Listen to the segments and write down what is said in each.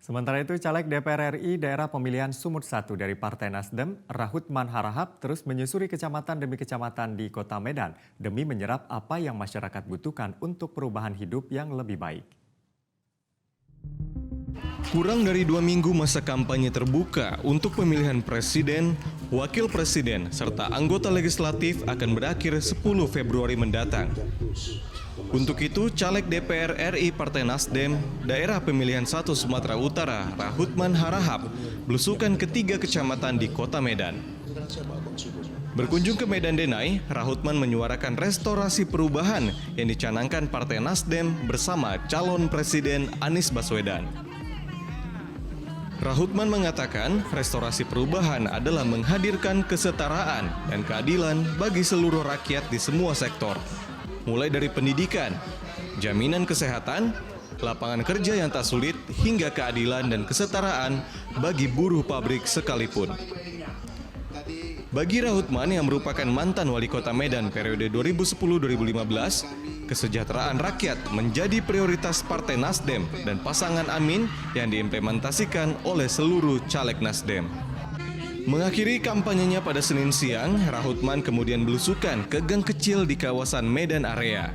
Sementara itu, caleg DPR RI daerah pemilihan Sumut 1 dari Partai Nasdem, Rahutman Harahap, terus menyusuri kecamatan demi kecamatan di Kota Medan demi menyerap apa yang masyarakat butuhkan untuk perubahan hidup yang lebih baik. Kurang dari 2 minggu masa kampanye terbuka untuk pemilihan presiden, wakil presiden, serta anggota legislatif akan berakhir 10 Februari mendatang. Untuk itu, caleg DPR RI Partai Nasdem, daerah pemilihan 1 Sumatera Utara, Rahutman Harahap, belusukan ke 3 kecamatan di Kota Medan. Berkunjung ke Medan Denai, Rahutman menyuarakan restorasi perubahan yang dicanangkan Partai Nasdem bersama calon Presiden Anies Baswedan. Rahutman mengatakan restorasi perubahan adalah menghadirkan kesetaraan dan keadilan bagi seluruh rakyat di semua sektor, mulai dari pendidikan, jaminan kesehatan, lapangan kerja yang tak sulit, hingga keadilan dan kesetaraan bagi buruh pabrik sekalipun. Bagi Rahutman yang merupakan mantan wali kota Medan periode 2010-2015, kesejahteraan rakyat menjadi prioritas Partai Nasdem dan pasangan Amin yang diimplementasikan oleh seluruh caleg Nasdem. Mengakhiri kampanyenya pada Senin siang, Rahutman kemudian belusukan ke gang kecil di kawasan Medan Area.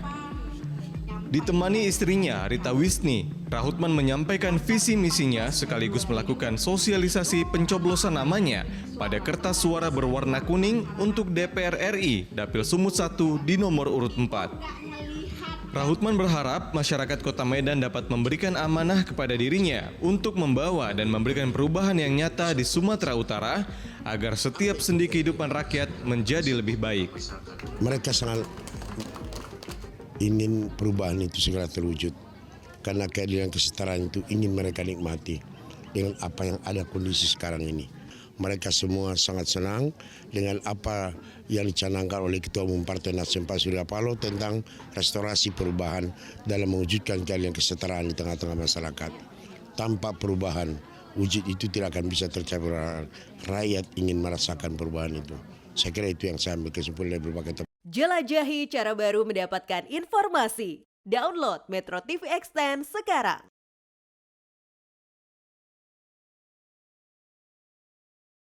Ditemani istrinya, Rita Wisni, Rahutman menyampaikan visi misinya sekaligus melakukan sosialisasi pencoblosan namanya pada kertas suara berwarna kuning untuk DPR RI Dapil Sumut 1 di nomor urut 4. Rahutman berharap masyarakat Kota Medan dapat memberikan amanah kepada dirinya untuk membawa dan memberikan perubahan yang nyata di Sumatera Utara agar setiap sendi kehidupan rakyat menjadi lebih baik. Mereka sangat ingin perubahan itu segera terwujud karena keadilan kesetaraan itu ingin mereka nikmati dengan apa yang ada kondisi sekarang ini. Mereka semua sangat senang dengan apa yang dicanangkan oleh Ketua Umum Partai Nasdem Pak Surya Paloh tentang restorasi perubahan dalam mewujudkan keadilan kesetaraan di tengah-tengah masyarakat. Tanpa perubahan, wujud itu tidak akan bisa tercapai. Rakyat ingin merasakan perubahan itu. Saya kira itu yang saya ambil kesimpulan dari berbagai tempat. Jelajahi cara baru mendapatkan informasi. Download Metro TV Extend sekarang.